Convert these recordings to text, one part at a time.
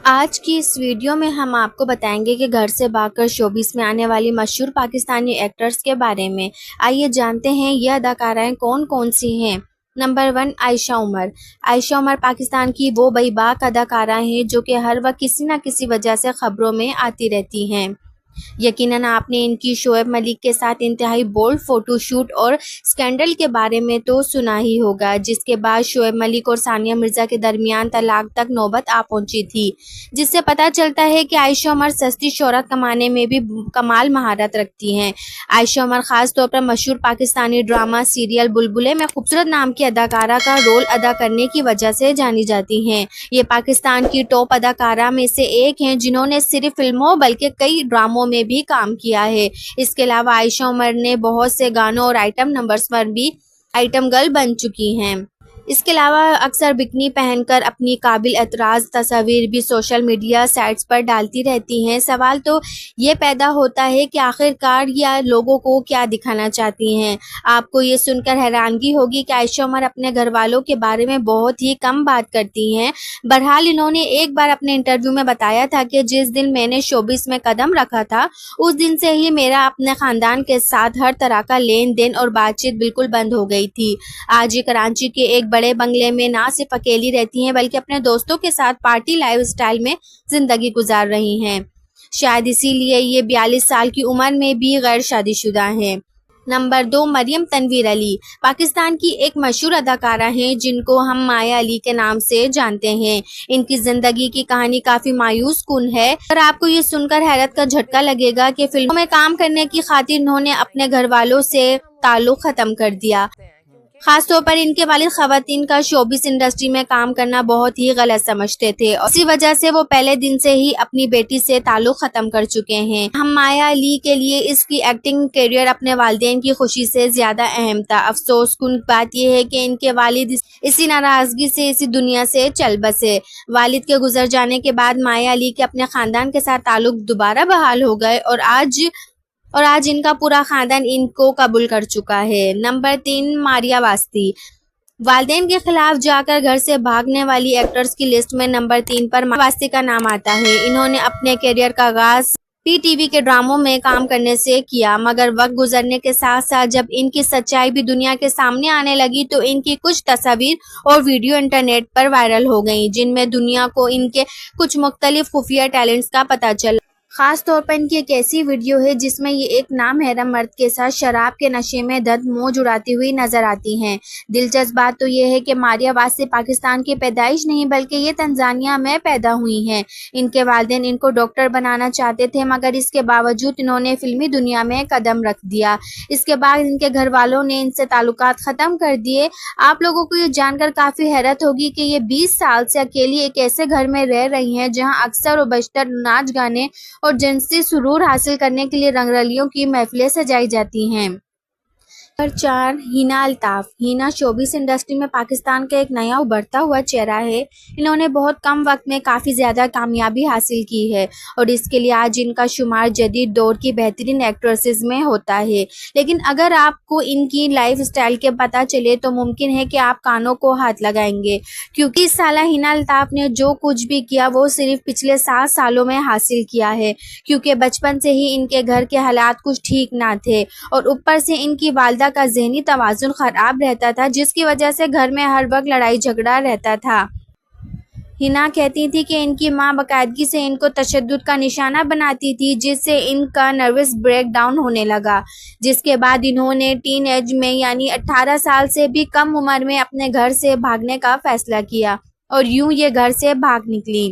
آج کی اس ویڈیو میں ہم آپ کو بتائیں گے کہ گھر سے بھاگ کر شوبز میں آنے والی مشہور پاکستانی ایکٹرز کے بارے میں۔ آئیے جانتے ہیں یہ اداکارائیں کون کون سی ہیں۔ نمبر 1، عائشہ عمر۔ عائشہ عمر پاکستان کی وہ بے باک اداکارہ ہیں جو کہ ہر وقت کسی نہ کسی وجہ سے خبروں میں آتی رہتی ہیں۔ یقیناً آپ نے ان کی شعیب ملک کے ساتھ انتہائی بولڈ فوٹو شوٹ اور سکینڈل کے بارے میں تو سنا ہی ہوگا، جس کے بعد شعیب ملک اور ثانیہ مرزا کے درمیان طلاق تک نوبت آ پہنچی تھی، جس سے پتہ چلتا ہے کہ عائشہ عمر سستی شہرت کمانے میں بھی کمال مہارت رکھتی ہیں۔ عائشہ عمر خاص طور پر مشہور پاکستانی ڈرامہ سیریل بلبلے میں خوبصورت نام کی اداکارہ کا رول ادا کرنے کی وجہ سے جانی جاتی ہیں۔ یہ پاکستان کی ٹاپ اداکارہ میں سے ایک ہیں جنہوں نے صرف فلموں بلکہ کئی ڈراموں میں بھی کام کیا ہے۔ اس کے علاوہ عائشہ عمر نے بہت سے گانوں اور آئٹم نمبرز پر بھی آئٹم گرل بن چکی ہیں۔ اس کے علاوہ اکثر بکنی پہن کر اپنی قابل اعتراض تصاویر بھی سوشل میڈیا سائٹس پر ڈالتی رہتی ہیں۔ سوال تو یہ پیدا ہوتا ہے کہ آخرکار یہ لوگوں کو کیا دکھانا چاہتی ہیں۔ آپ کو یہ سن کر حیرانگی ہوگی کہ عائشہ عمر اپنے گھر والوں کے بارے میں بہت ہی کم بات کرتی ہیں۔ بہرحال انہوں نے ایک بار اپنے انٹرویو میں بتایا تھا کہ جس دن میں نے شوبز میں قدم رکھا تھا اس دن سے ہی میرا اپنے خاندان کے ساتھ ہر طرح کا لین دین اور بات چیت بالکل بند ہو گئی تھی۔ آج یہ کراچی کے ایک بڑے بنگلے میں نہ صرف اکیلی رہتی ہیں بلکہ اپنے دوستوں کے ساتھ پارٹی لائف سٹائل میں زندگی گزار رہی ہیں۔ شاید اسی لیے یہ 42 سال کی عمر میں بھی غیر شادی شدہ ہیں۔ نمبر 2، مریم تنویر علی۔ پاکستان کی ایک مشہور اداکارہ ہیں جن کو ہم مایا علی کے نام سے جانتے ہیں۔ ان کی زندگی کی کہانی کافی مایوس کن ہے اور آپ کو یہ سن کر حیرت کا جھٹکا لگے گا کہ فلموں میں کام کرنے کی خاطر انہوں نے اپنے گھر والوں سے تعلق ختم کر دیا۔ خاص طور پر ان کے والد خواتین کا شوبز انڈسٹری میں کام کرنا بہت ہی غلط سمجھتے تھے اور اسی وجہ سے وہ پہلے دن سے ہی اپنی بیٹی سے تعلق ختم کر چکے ہیں۔ ہم مایا علی کے لیے اس کی ایکٹنگ کیریئر اپنے والدین کی خوشی سے زیادہ اہم تھا۔ افسوس کن بات یہ ہے کہ ان کے والد اسی ناراضگی سے اسی دنیا سے چل بسے۔ والد کے گزر جانے کے بعد مایا علی کے اپنے خاندان کے ساتھ تعلق دوبارہ بحال ہو گئے اور آج ان کا پورا خاندان ان کو قبول کر چکا ہے۔ نمبر 3، ماریا واسطی۔ والدین کے خلاف جا کر گھر سے بھاگنے والی ایکٹرز کی لسٹ میں نمبر 3 پر ماریا واسطی کا نام آتا ہے۔ انہوں نے اپنے کیریئر کا آغاز پی ٹی وی کے ڈراموں میں کام کرنے سے کیا، مگر وقت گزرنے کے ساتھ ساتھ جب ان کی سچائی بھی دنیا کے سامنے آنے لگی تو ان کی کچھ تصاویر اور ویڈیو انٹرنیٹ پر وائرل ہو گئیں جن میں دنیا کو ان کے کچھ مختلف خفیہ ٹیلنٹس کا پتہ چلا۔ خاص طور پر ان کی ایک ایسی ویڈیو ہے جس میں یہ ایک نامحرم مرد کے ساتھ شراب کے نشے میں دھت موج اڑاتی ہوئی نظر آتی ہیں۔ دلچسپ بات تو یہ ہے کہ ماریا واسطی پاکستان کی پیدائش نہیں بلکہ یہ تنزانیہ میں پیدا ہوئی ہیں۔ ان کے والدین ان کو ڈاکٹر بنانا چاہتے تھے مگر اس کے باوجود انہوں نے فلمی دنیا میں قدم رکھ دیا۔ اس کے بعد ان کے گھر والوں نے ان سے تعلقات ختم کر دیے۔ آپ لوگوں کو یہ جان کر کافی حیرت ہوگی کہ یہ 20 سال سے اکیلی ایک ایسے گھر میں رہ رہی ہیں جہاں اکثر و بیشتر ناچ گانے اور جنسی سرور حاصل کرنے کے لیے رنگرلیوں کی محفلیں سجائی جاتی ہیں۔ نمبر 4، ہینا الطاف۔ ہینا شوبز انڈسٹری میں پاکستان کا ایک نیا ابھرتا ہوا چہرہ ہے۔ انہوں نے بہت کم وقت میں کافی زیادہ کامیابی حاصل کی ہے اور اس کے لیے آج ان کا شمار جدید دور کی بہترین ایکٹریسز میں ہوتا ہے۔ لیکن اگر آپ کو ان کی لائف سٹائل کے پتہ چلے تو ممکن ہے کہ آپ کانوں کو ہاتھ لگائیں گے، کیونکہ اس سالہ ہینا الطاف نے جو کچھ بھی کیا وہ صرف پچھلے 7 سالوں میں حاصل کیا ہے، کیونکہ بچپن سے ہی ان کے گھر کے حالات کچھ ٹھیک نہ تھے اور اوپر سے ان کی والدہ کا ذہنی توازن خراب رہتا تھا جس کی وجہ سے گھر میں ہر وقت لڑائی جھگڑا رہتا تھا۔ ہینا کہتی تھی کہ ان کی ماں باقاعدگی سے ان کو تشدد کا نشانہ بناتی تھی جس سے ان کا نروس بریک ڈاؤن ہونے لگا، جس کے بعد انہوں نے ٹین ایج میں یعنی 18 سال سے بھی کم عمر میں اپنے گھر سے بھاگنے کا فیصلہ کیا اور یوں یہ گھر سے بھاگ نکلی۔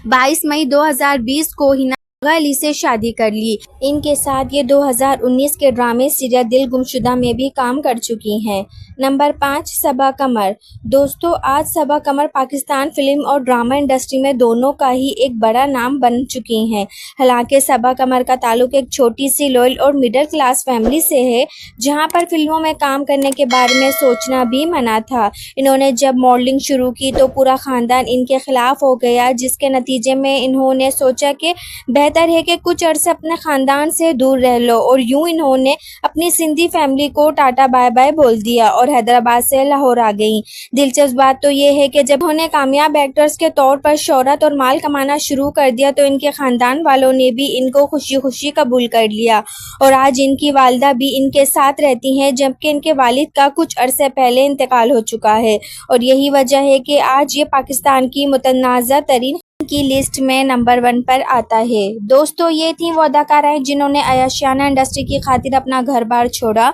22 مئی 2020 کو ہینا علی سے شادی کر لی۔ ان کے ساتھ یہ 2019 کے ڈرامے سیریل دل گمشدہ میں بھی کام کر چکی ہیں۔ نمبر 5، صبا قمر۔ دوستو، آج صبا قمر پاکستان فلم اور ڈرامہ انڈسٹری میں دونوں کا ہی ایک بڑا نام بن چکی ہیں۔ حالانکہ صبا قمر کا تعلق ایک چھوٹی سی لوئل اور مڈل کلاس فیملی سے ہے جہاں پر فلموں میں کام کرنے کے بارے میں سوچنا بھی منع تھا۔ انہوں نے جب ماڈلنگ شروع کی تو پورا خاندان ان کے خلاف ہو گیا، جس کے نتیجے میں انہوں نے سوچا کہ بہتر بہتر ہے کہ کچھ عرصے اپنے خاندان سے دور رہ لو، اور یوں انہوں نے اپنی سندھی فیملی کو ٹاٹا بائے بائے بول دیا اور حیدرآباد سے لاہور آ گئیں۔ دلچسپ بات تو یہ ہے کہ جب انہوں نے کامیاب ایکٹرز کے طور پر شہرت اور مال کمانا شروع کر دیا تو ان کے خاندان والوں نے بھی ان کو خوشی خوشی قبول کر لیا، اور آج ان کی والدہ بھی ان کے ساتھ رہتی ہیں، جبکہ ان کے والد کا کچھ عرصے پہلے انتقال ہو چکا ہے، اور یہی وجہ ہے کہ آج یہ پاکستان کی متنازع ترین کی لسٹ میں نمبر 1 پر آتا ہے۔ دوستو، یہ تھیں وہ اداکارائیں جنہوں نے عیاشیانہ انڈسٹری کی خاطر اپنا گھر بار چھوڑا۔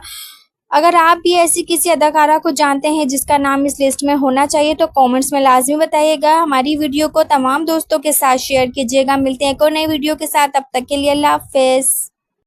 اگر آپ بھی ایسی کسی اداکارہ کو جانتے ہیں جس کا نام اس لسٹ میں ہونا چاہیے تو کامنٹس میں لازمی بتائیے گا۔ ہماری ویڈیو کو تمام دوستوں کے ساتھ شیئر کیجیے گا۔ ملتے ہیں ایک اور نئی ویڈیو کے ساتھ، تب تک کے لیے اللہ حافظ۔